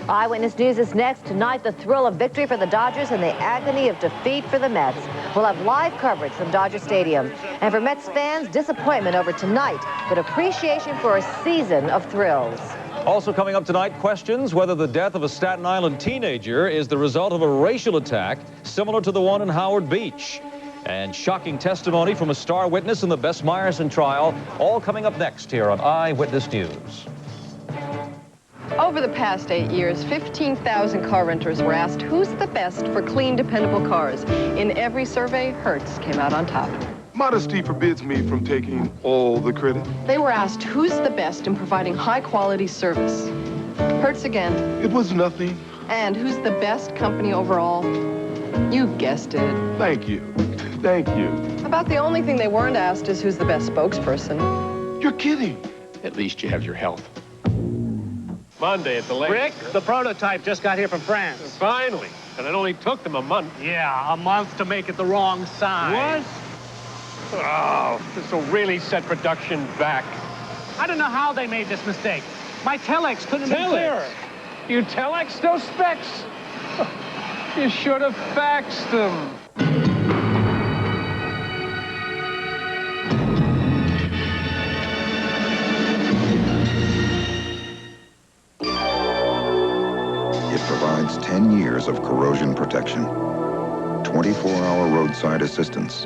Eyewitness News is next. Tonight, the thrill of victory for the Dodgers and the agony of defeat for the Mets. We'll have live coverage from Dodger Stadium. And for Mets fans, disappointment over tonight, but appreciation for a season of thrills. Also coming up tonight, questions whether the death of a Staten Island teenager is the result of a racial attack similar to the one in Howard Beach. And shocking testimony from a star witness in the Bess Meyerson trial, all coming up next here on Eyewitness News. Over the past 8 years, 15,000 car renters were asked who's the best for clean, dependable cars. In every survey, Hertz came out on top. Modesty forbids me from taking all the credit. They were asked who's the best in providing high-quality service. Hertz again. It was nothing. And who's the best company overall? You guessed it. Thank you. Thank you. About the only thing they weren't asked is who's the best spokesperson. You're kidding. At least you have your health. Monday at the latest. Rick, the prototype just got here from France. Finally. And it only took them a month. Yeah, a month to make it the wrong size. What? Oh, this will really set production back. I don't know how they made this mistake. My telex couldn't have been clearer. You telex those specs? You should have faxed them. It provides 10 years of corrosion protection, 24-hour roadside assistance,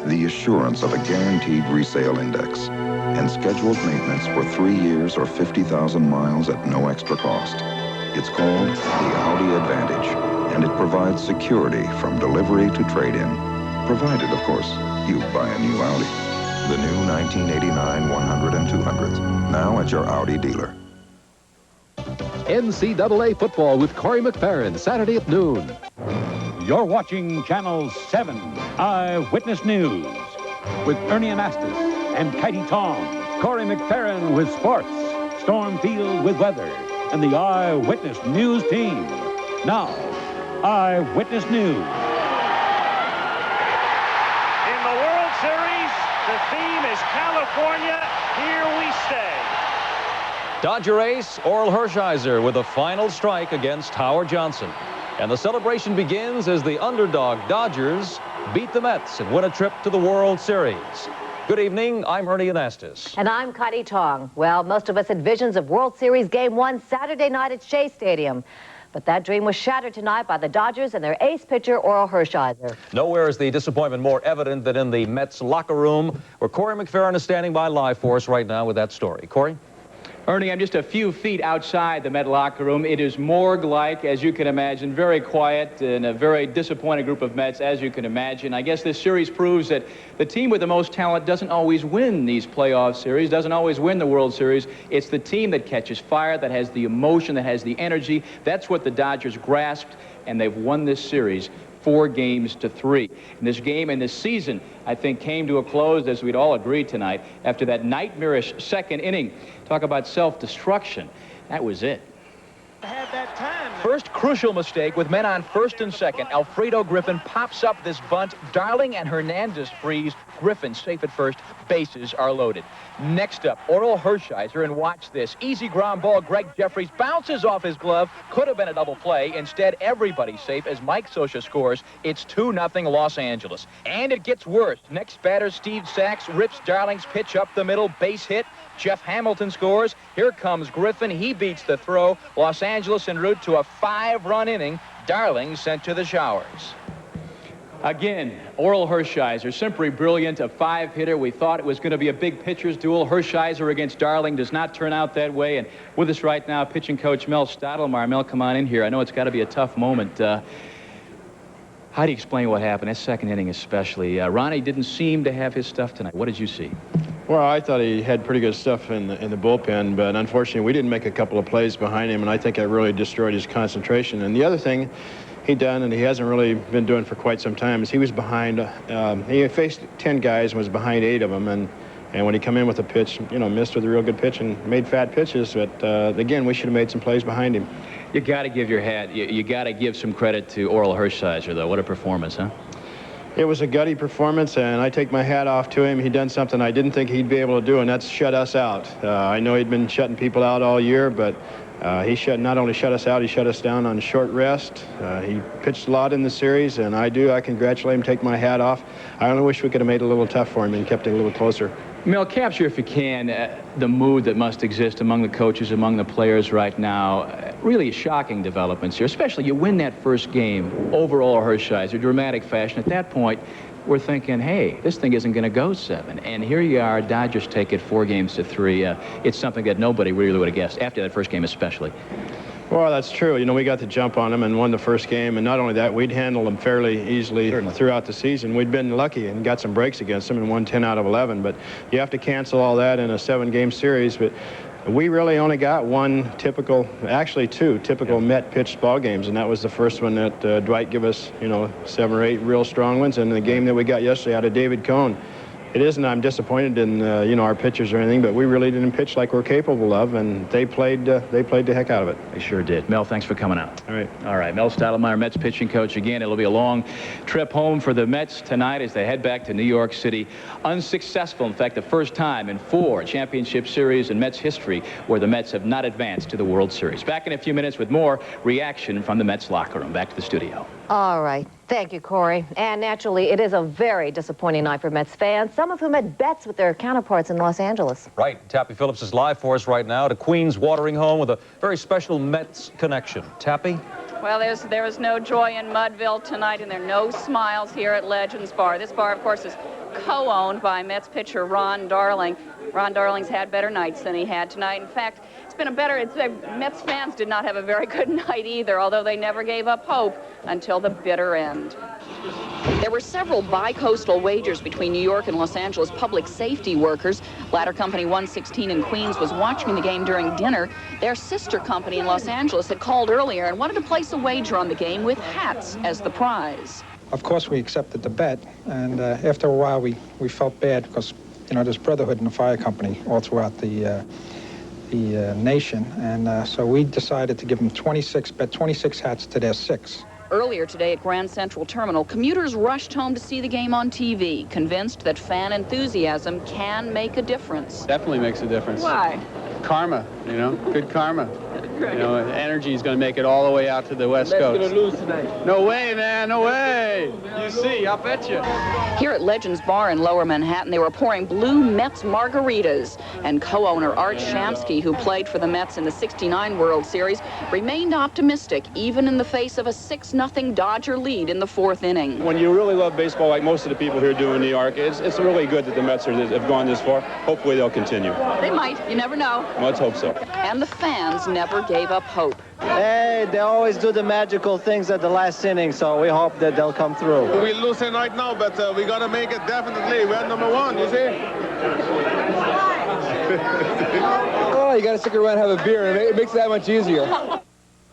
the assurance of a guaranteed resale index, and scheduled maintenance for 3 years or 50,000 miles at no extra cost. It's called the Audi Advantage, and it provides security from delivery to trade-in, provided, of course, you buy a new Audi. The new 1989 100 and 200s, now at your Audi dealer. NCAA football with Corey McFerrin, Saturday at noon. You're watching Channel 7 Eyewitness News with Ernie Anastos and Kaity Tong. Corey McFerrin with sports, Storm Field with weather, and the Eyewitness News team. Now, Eyewitness News. In the World Series, the theme is California, here we stay. Dodger ace Orel Hershiser with a final strike against Howard Johnson. And the celebration begins as the underdog Dodgers beat the Mets and win a trip to the World Series. Good evening, I'm Ernie Anastos. And I'm Kaity Tong. Well, most of us had visions of World Series Game 1 Saturday night at Shea Stadium. But that dream was shattered tonight by the Dodgers and their ace pitcher, Orel Hershiser. Nowhere is the disappointment more evident than in the Mets locker room, where Corey McFerrin is standing by live for us right now with that story. Corey? Ernie, I'm just a few feet outside the Met locker room. It is morgue-like, as you can imagine, very quiet and a very disappointed group of Mets, as you can imagine. I guess this series proves that the team with the most talent doesn't always win these playoff series, doesn't always win the World Series. It's the team that catches fire, that has the emotion, that has the energy. That's what the Dodgers grasped, and they've won this series 4-3. And this game and this season, I think, came to a close, as we'd all agree tonight, after that nightmarish second inning. Talk about self-destruction. That was it. Had that time. First crucial mistake with men on first and second. Alfredo Griffin pops up this bunt. Darling and Hernandez freeze. Griffin safe at first. Bases are loaded. Next up, Orel Hershiser, and watch this. Easy ground ball. Greg Jeffries bounces off his glove. Could have been a double play. Instead, everybody's safe as Mike Scioscia scores. It's 2-0 Los Angeles. And it gets worse. Next batter, Steve Sachs rips Darling's pitch up the middle. Base hit. Jeff Hamilton scores. Here comes Griffin. He beats the throw. Los Angeles en route to a 5-run inning. Darling sent to the showers. Again, Orel Hershiser, simply brilliant, a 5-hitter. We thought it was going to be a big pitcher's duel. Hershiser against Darling does not turn out that way. And with us right now, pitching coach Mel Stottlemyre. Mel, come on in here. I know it's got to be a tough moment. How do you explain what happened? That second inning especially. Ronnie didn't seem to have his stuff tonight. What did you see? Well, I thought he had pretty good stuff in the bullpen, but unfortunately we didn't make a couple of plays behind him, and I think that really destroyed his concentration. And the other thing he done, and he hasn't really been doing for quite some time, is he was behind, he faced 10 guys and was behind 8 of them, and when he come in with a pitch, you know, missed with a real good pitch and made fat pitches, but again, we should have made some plays behind him. You got to give your hat, you got to give some credit to Orel Hershiser, though. What a performance, huh? It was a gutty performance, and I take my hat off to him. He done something I didn't think he'd be able to do, and that's shut us out. I know he'd been shutting people out all year, but He not only shut us out, he shut us down on short rest. He pitched a lot in the series, and I congratulate him, take my hat off. I only wish we could have made it a little tough for him and kept it a little closer. Mel, capture, if you can, the mood that must exist among the coaches, among the players right now. Really shocking developments here, especially you win that first game overall, Hershiser, dramatic fashion. At that point, we're thinking, hey, this thing isn't going to go 7. And here you are, Dodgers take it 4-3. It's something that nobody really would have guessed, after that first game especially. Well, that's true. You know, we got the jump on them and won the first game, and not only that, we'd handled them fairly easily throughout the season. We'd been lucky and got some breaks against them and won 10 out of 11, but you have to cancel all that in a 7-game series. But we really only got actually two typical Met pitched ball games, and that was the first one that Dwight gave us, 7 or 8 real strong ones, and the game that we got yesterday out of David Cohn. It isn't I'm disappointed in our pitchers or anything, but we really didn't pitch like we're capable of, and they played the heck out of it. They sure did. Mel, thanks for coming out. All right. All right. Mel Stottlemyre, Mets pitching coach again. It'll be a long trip home for the Mets tonight as they head back to New York City. Unsuccessful, in fact, the first time in 4 championship series in Mets history where the Mets have not advanced to the World Series. Back in a few minutes with more reaction from the Mets locker room. Back to the studio. All right. Thank you, Corey. And naturally, it is a very disappointing night for Mets fans, some of whom had bets with their counterparts in Los Angeles. Right. Tappy Phillips is live for us right now at a Queens watering home with a very special Mets connection. Tappy? Well, there was no joy in Mudville tonight, and there are no smiles here at Legends Bar. This bar, of course, is co-owned by Mets pitcher Ron Darling. Ron Darling's had better nights than he had tonight. In fact, Mets fans did not have a very good night either, although they never gave up hope until the bitter end. There were several bi-coastal wagers between New York and Los Angeles public safety workers. Ladder Company 116 in Queens was watching the game during dinner. Their sister company in Los Angeles had called earlier and wanted to place a wager on the game with hats as the prize. Of course, we accepted the bet, and after a while, we felt bad because, there's brotherhood in the fire company all throughout the nation, and so we decided to give them 26 hats to their 6. Earlier today at Grand Central Terminal, commuters rushed home to see the game on TV, convinced that fan enthusiasm can make a difference. Definitely makes a difference. Why? Karma, good karma. Energy is going to make it all the way out to the West Coast. Mets going to lose tonight. No way, man, no way. You see, I'll bet you. Here at Legends Bar in Lower Manhattan, they were pouring blue Mets margaritas, and co-owner Art Shamsky, who played for the Mets in the '69 World Series, remained optimistic even in the face of a 6-0 Dodger lead in the 4th inning. When you really love baseball, like most of the people here do in New York, it's really good that the Mets have gone this far. Hopefully they'll continue. They might. You never know. Well, let's hope so. And the fans never gave up hope. Hey, they always do the magical things at the last inning, so we hope that they'll come through. We're losing right now, but we got to make it definitely. We're #1, you see? Oh, you got to stick around and have a beer, and it makes it that much easier.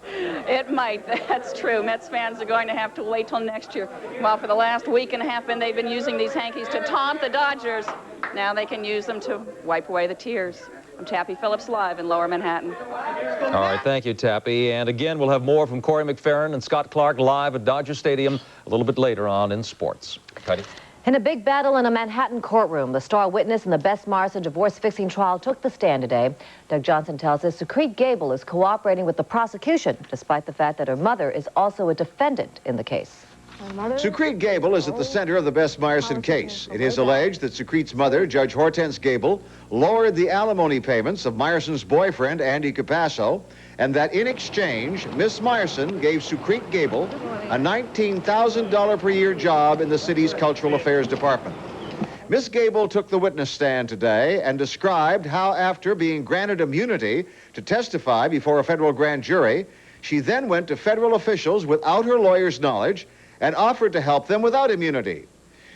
It might. That's true. Mets fans are going to have to wait till next year. Well, for the last week and a half, they've been using these hankies to taunt the Dodgers. Now they can use them to wipe away the tears. I'm Tappy Phillips live in Lower Manhattan. All right, thank you, Tappy. And again, we'll have more from Corey McFerrin and Scott Clark live at Dodger Stadium a little bit later on in sports. Kaity? In a big battle in a Manhattan courtroom, the star witness in the Bess Morrison divorce-fixing trial took the stand today. Doug Johnson tells us Sucrete Gable is cooperating with the prosecution, despite the fact that her mother is also a defendant in the case. Sucrete Gable is at the center of the Bess Morrison case. It is alleged that Sucrete's mother, Judge Hortense Gable, lowered the alimony payments of Morrison's boyfriend, Andy Capasso, and that in exchange, Miss Morrison gave Sucrete Gable a $19,000 per year job in the city's Cultural Affairs Department. Miss Gable took the witness stand today and described how, after being granted immunity to testify before a federal grand jury, she then went to federal officials without her lawyer's knowledge and offered to help them without immunity.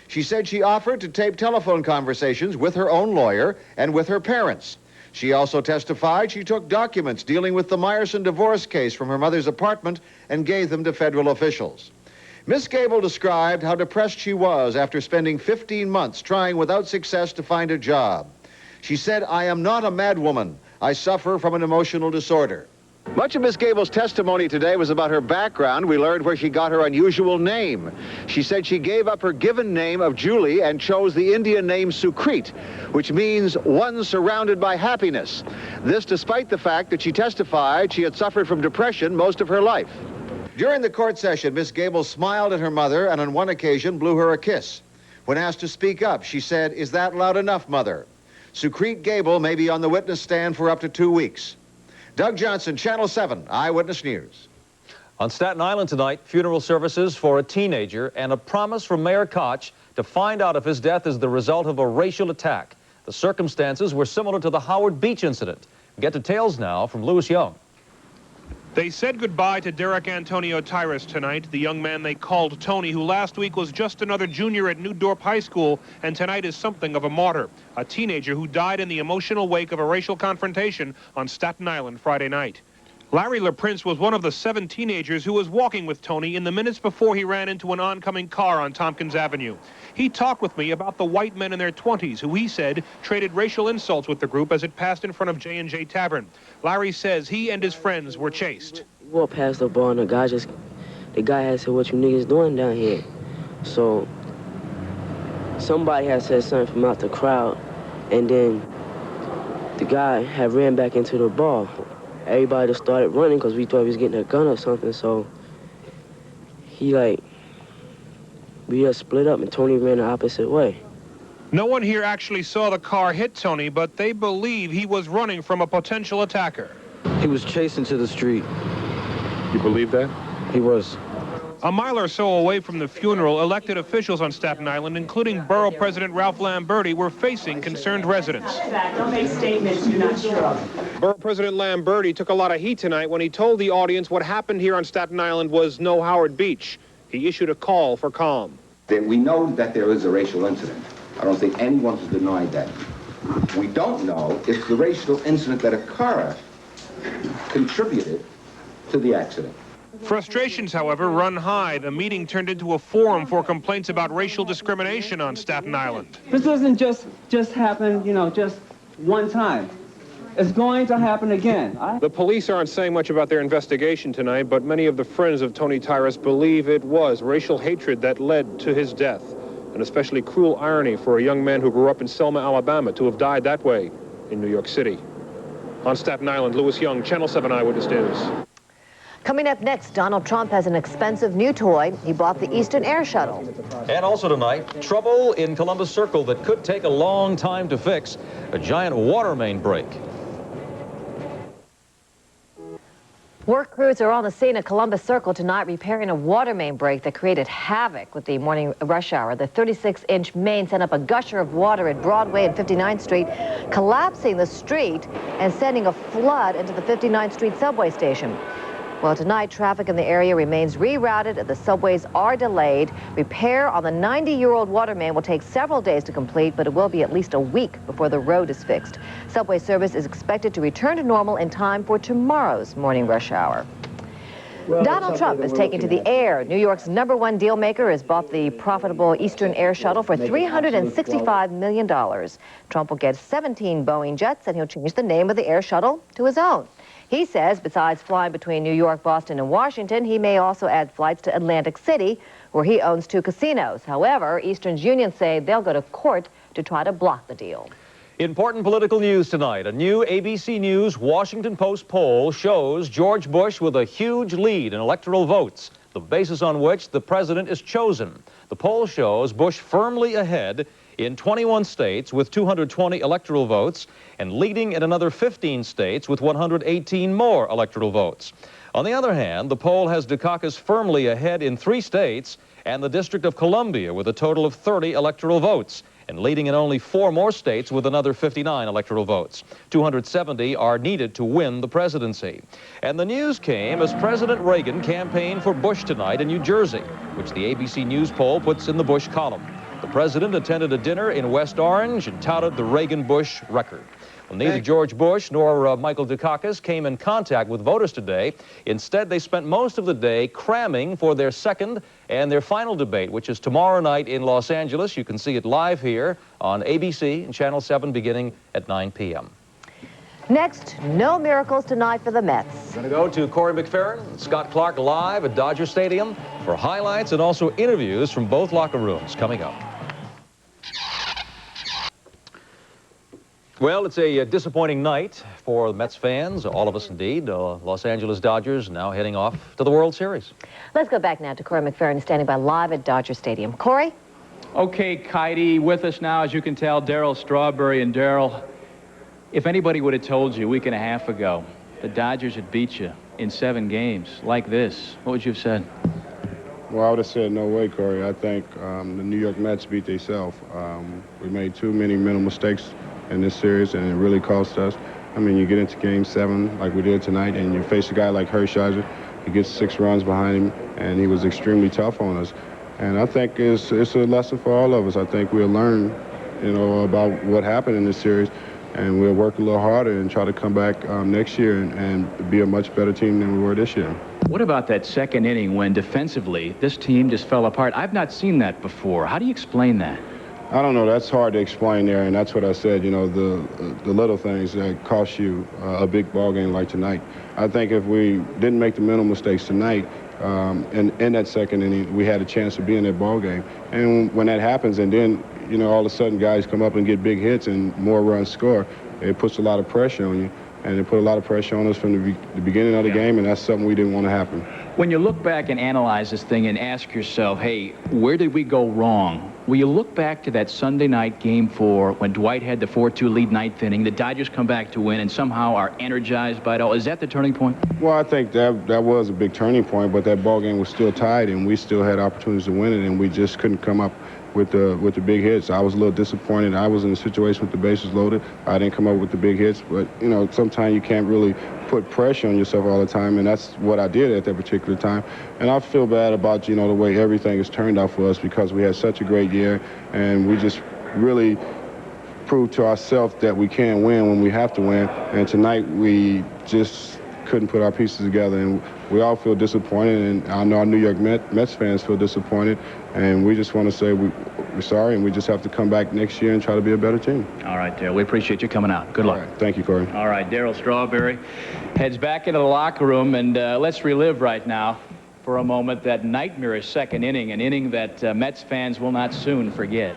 She said she offered to tape telephone conversations with her own lawyer and with her parents. She also testified she took documents dealing with the Morrison divorce case from her mother's apartment and gave them to federal officials. Miss Gable described how depressed she was after spending 15 months trying without success to find a job. She said, "I am not a mad woman. I suffer from an emotional disorder." Much of Miss Gable's testimony today was about her background. We learned where she got her unusual name. She said she gave up her given name of Julie and chose the Indian name Sucrete, which means one surrounded by happiness. This despite the fact that she testified she had suffered from depression most of her life. During the court session, Miss Gable smiled at her mother and on one occasion blew her a kiss. When asked to speak up, she said, "Is that loud enough, Mother?" Sucrete Gable may be on the witness stand for up to 2 weeks. Doug Johnson, Channel 7, Eyewitness News. On Staten Island tonight, funeral services for a teenager and a promise from Mayor Koch to find out if his death is the result of a racial attack. The circumstances were similar to the Howard Beach incident. We get details now from Lewis Young. They said goodbye to Derek Antonio Tyrus tonight, the young man they called Tony, who last week was just another junior at New Dorp High School, and tonight is something of a martyr, a teenager who died in the emotional wake of a racial confrontation on Staten Island Friday night. Larry LaPrince was one of the 7 teenagers who was walking with Tony in the minutes before he ran into an oncoming car on Tompkins Avenue. He talked with me about the white men in their 20s who he said traded racial insults with the group as it passed in front of J&J Tavern. Larry says he and his friends were chased. We walked past the bar and the guy had said, "What you niggas doing down here?" So somebody had said something from out the crowd, and then the guy had ran back into the bar. Everybody just started running because we thought he was getting a gun or something, so we just split up and Tony ran the opposite way. No one here actually saw the car hit Tony, but they believe he was running from a potential attacker. He was chasing to the street. You believe that? He was. A mile or so away from the funeral, elected officials on Staten Island, including Borough President Ralph Lamberti, were facing concerned residents. Don't make statements you're not sure of. Borough President Lamberti took a lot of heat tonight when he told the audience what happened here on Staten Island was no Howard Beach. He issued a call for calm. We know that there is a racial incident. I don't think anyone has denied that. We don't know if the racial incident that occurred contributed to the accident. Frustrations, however, run high. The meeting turned into a forum for complaints about racial discrimination on Staten Island. This doesn't just happen, just one time. It's going to happen again. The police aren't saying much about their investigation tonight, but many of the friends of Tony Tyrus believe it was racial hatred that led to his death. An especially cruel irony for a young man who grew up in Selma, Alabama, to have died that way in New York City. On Staten Island, Lewis Young, Channel 7 Eyewitness News. Coming up next, Donald Trump has an expensive new toy. He bought the Eastern Air Shuttle. And also tonight, trouble in Columbus Circle that could take a long time to fix. A giant water main break. Work crews are on the scene at Columbus Circle tonight repairing a water main break that created havoc with the morning rush hour. The 36-inch main sent up a gusher of water at Broadway and 59th Street, collapsing the street and sending a flood into the 59th Street subway station. Well, tonight, traffic in the area remains rerouted and the subways are delayed. Repair on the 90-year-old water main will take several days to complete, but it will be at least a week before the road is fixed. Subway service is expected to return to normal in time for tomorrow's morning rush hour. Donald Trump is taking to the air. New York's #1 deal maker has bought the profitable Eastern Air Shuttle for $365 million. Trump will get 17 Boeing jets, and he'll change the name of the Air Shuttle to his own. He says besides flying between New York, Boston, and Washington, he may also add flights to Atlantic City, where he owns 2 casinos. However, Eastern's unions say they'll go to court to try to block the deal. Important political news tonight. A new ABC News Washington Post poll shows George Bush with a huge lead in electoral votes, the basis on which the president is chosen. The poll shows Bush firmly ahead in 21 states with 220 electoral votes and leading in another 15 states with 118 more electoral votes. On the other hand, the poll has Dukakis firmly ahead in 3 states and the District of Columbia with a total of 30 electoral votes and leading in only 4 more states with another 59 electoral votes. 270 are needed to win the presidency. And the news came as President Reagan campaigned for Bush tonight in New Jersey, which the ABC News poll puts in the Bush column. The president attended a dinner in West Orange and touted the Reagan-Bush record. Well, neither George Bush nor Michael Dukakis came in contact with voters today. Instead, they spent most of the day cramming for their second and their final debate, which is tomorrow night in Los Angeles. You can see it live here on ABC and Channel 7 beginning at 9 p.m. Next, no miracles tonight for the Mets. We're going to go to Corey McFerrin and Scott Clark live at Dodger Stadium for highlights and also interviews from both locker rooms coming up. Well, it's a disappointing night for the Mets fans, all of us indeed. Los Angeles Dodgers now heading off to the World Series. Let's go back now to Corey McFerrin standing by live at Dodger Stadium. Corey? Okay, Kaity, with us now, as you can tell, Darryl Strawberry. And Darryl, if anybody would have told you a week and a half ago the Dodgers had beat you in 7 games like this, what would you have said? Well, I would have said no way, Corey. I think the New York Mets beat themselves. We made too many mental mistakes in this series, and it really cost us. I mean, you get into Game 7 like we did tonight, and you face a guy like Hershiser. He gets 6 runs behind him, and he was extremely tough on us. And I think it's a lesson for all of us. I think we'll learn, you know, about what happened in this series, and we'll work a little harder and try to come back next year and be a much better team than we were this year. What about that second inning when defensively this team just fell apart? I've not seen that before. How do you explain that? I don't know. That's hard to explain there, and that's what I said. You know, the little things that cost you a big ball game like tonight. I think if we didn't make the mental mistakes tonight, in that second inning, we had a chance to be in that ball game. And when that happens, and then, you know, all of a sudden guys come up and get big hits and more runs score, it puts a lot of pressure on you. And it put a lot of pressure on us from the beginning of the game, and that's something we didn't want to happen. When you look back and analyze this thing and ask yourself, hey, where did we go wrong? Will you look back to that Sunday night Game 4 when Dwight had the 4-2 lead 9th inning, the Dodgers come back to win and somehow are energized by it all? Is that the turning point? Well, I think that was a big turning point, but that ball game was still tied, and we still had opportunities to win it, and we just couldn't come up with the big hits. I was a little disappointed. I was in a situation with the bases loaded. I didn't come up with the big hits, but, you know, sometimes you can't really put pressure on yourself all the time, and that's what I did at that particular time. And I feel bad about, you know, the way everything has turned out for us, because we had such a great year, and we just really proved to ourselves that we can win when we have to win. And tonight we just couldn't put our pieces together, and we all feel disappointed, and I know our New York Mets fans feel disappointed, and we just want to say we're sorry, and we just have to come back next year and try to be a better team. All right, Darryl, we appreciate you coming out. Good luck. All right. Thank you, Corey. All right, Darryl Strawberry heads back into the locker room, and let's relive right now for a moment that nightmarish second inning, an inning that Mets fans will not soon forget.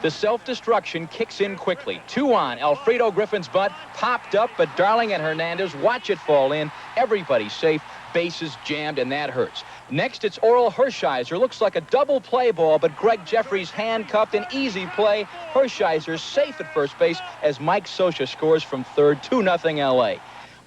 The self-destruction kicks in quickly. 2 on. Alfredo Griffin's bunt popped up, but Darling and Hernandez watch it fall in. Everybody's safe. Bases jammed, and that hurts. Next, it's Orel Hershiser. Looks like a double play ball, but Greg Jeffries handcuffed. An easy play. Hershiser's safe at first base as Mike Scioscia scores from third. 2-0 L.A.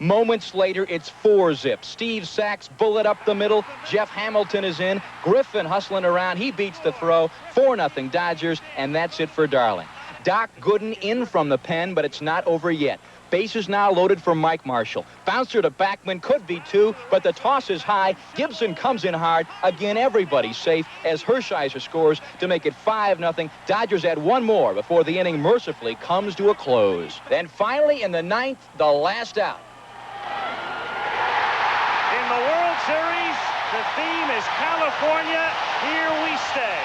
Moments later, it's 4-zip. Steve Sachs bullet up the middle. Jeff Hamilton is in. Griffin hustling around. He beats the throw. 4-0 Dodgers, and that's it for Darling. Doc Gooden in from the pen, but it's not over yet. Bases now loaded for Mike Marshall. Bouncer to Backman, could be 2, but the toss is high. Gibson comes in hard. Again, everybody's safe as Hershiser scores to make it 5-0. Dodgers add 1 more before the inning mercifully comes to a close. Then finally in the 9th, the last out. In the World Series, the theme is California, here we stay.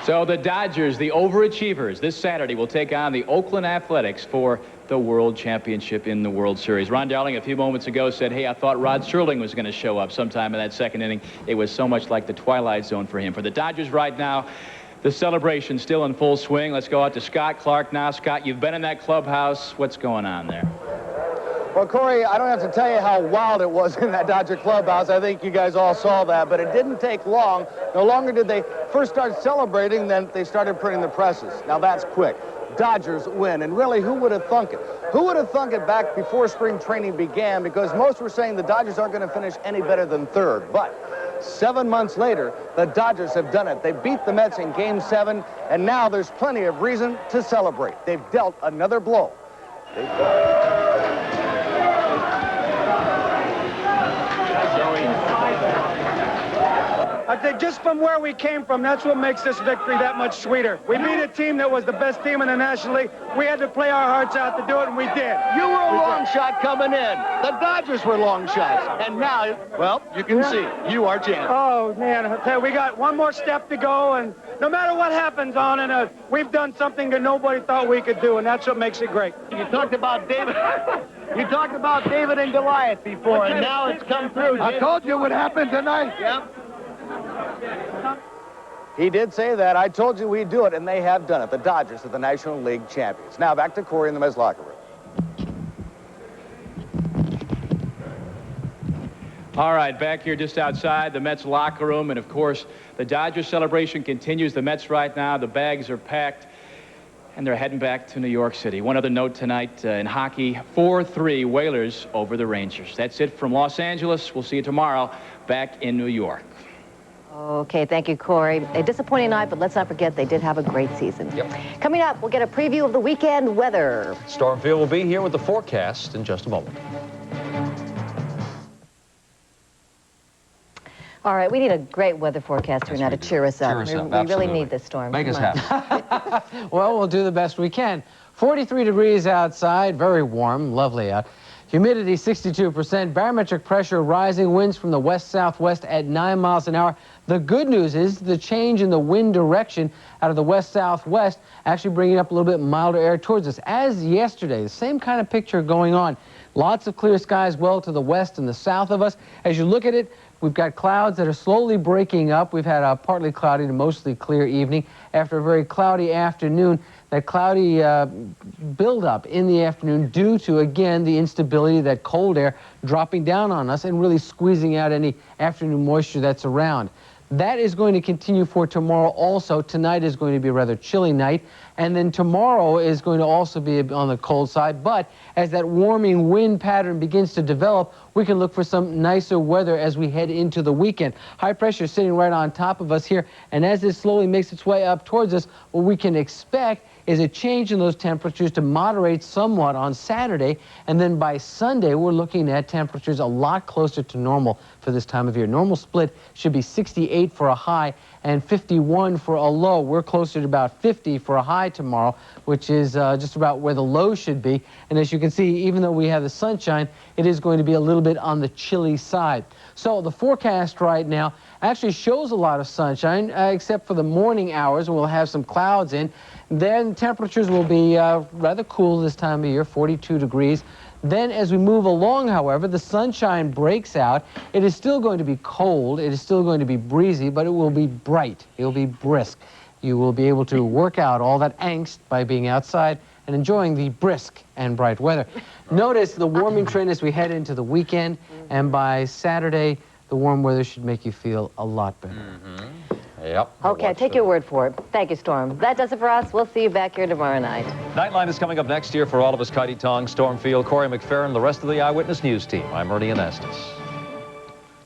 So the Dodgers, the overachievers, this Saturday will take on the Oakland Athletics for the World Championship in the World Series. Ron Darling a few moments ago said, hey, I thought Rod Serling was going to show up sometime in that second inning. It was so much like the twilight zone for him. For the Dodgers right now, the celebration still in full swing. Let's go out to Scott Clark now. Scott, you've been in that clubhouse. What's going on there? Well, Corey, I don't have to tell you how wild it was in that Dodger clubhouse. I think you guys all saw that, but it didn't take long. No longer did they first start celebrating, then they started printing the presses. Now that's quick. Dodgers win, and really, who would have thunk it? Who would have thunk it back before spring training began? Because most were saying the Dodgers aren't going to finish any better than 3rd. But 7 months later, the Dodgers have done it. They beat the Mets in Game 7, and now there's plenty of reason to celebrate. They've dealt another blow. I think just from where we came from, that's what makes this victory that much sweeter. We beat a team that was the best team in the National League. We had to play our hearts out to do it, and we did. You were a long shot coming in. The Dodgers were long shots. And now, well, you can see, you are champ. Oh, man, I'll tell you, we got one more step to go, and no matter what happens on it, we've done something that nobody thought we could do, and that's what makes it great. You talked about David. You talked about David and Goliath before, and now it's come through. I told you what happened tonight. Yep. He did say that. I told you we'd do it, and they have done it. The Dodgers are the National League champions. Now back to Corey in the Mets locker room. All right, back here just outside the Mets locker room, and of course, the Dodgers celebration continues. The Mets right now, the bags are packed, and they're heading back to New York City. One other note tonight in hockey, 4-3 Whalers over the Rangers. That's it from Los Angeles. We'll see you tomorrow back in New York. Okay, thank you, Corey. A disappointing night, but let's not forget they did have a great season. Yep. Coming up, we'll get a preview of the weekend weather. Stormfield will be here with the forecast in just a moment. All right, we need a great weather forecaster now to cheer us up. Cheer us up, We really need this storm. Make us happy. Well, we'll do the best we can. 43 degrees outside, very warm, lovely out. Humidity 62%, barometric pressure rising, winds from the west-southwest at 9 miles an hour. The good news is the change in the wind direction out of the west-southwest actually bringing up a little bit milder air towards us. As yesterday, the same kind of picture going on. Lots of clear skies well to the west and the south of us. As you look at it, we've got clouds that are slowly breaking up. We've had a partly cloudy to mostly clear evening. After a very cloudy afternoon, that cloudy buildup in the afternoon due to, again, the instability, that cold air dropping down on us and really squeezing out any afternoon moisture that's around. That is going to continue for tomorrow also. Tonight is going to be a rather chilly night. And then tomorrow is going to also be on the cold side. But as that warming wind pattern begins to develop, we can look for some nicer weather as we head into the weekend. High pressure sitting right on top of us here. And as this slowly makes its way up towards us, what we can expect is a change in those temperatures to moderate somewhat on Saturday. And then by Sunday, we're looking at temperatures a lot closer to normal for this time of year. Normal split should be 68 for a high and 51 for a low. We're closer to about 50 for a high tomorrow, which is just about where the low should be. And as you can see, even though we have the sunshine, it is going to be a little bit on the chilly side. So the forecast right now actually shows a lot of sunshine, except for the morning hours, and we'll have some clouds in. Then temperatures will be rather cool this time of year, 42 degrees. Then as we move along, however, the sunshine breaks out. It is still going to be cold. It is still going to be breezy, but it will be bright. It will be brisk. You will be able to work out all that angst by being outside and enjoying the brisk and bright weather. Notice the warming trend as we head into the weekend, and by Saturday, the warm weather should make you feel a lot better. Yep. Okay, take your word for it. Thank you, Storm. That does it for us. We'll see you back here tomorrow night. Nightline is coming up next year for all of us. Kaity, Tong, Stormfield, Corey McFerrin, the rest of the Eyewitness News team. I'm Ernie Anastos.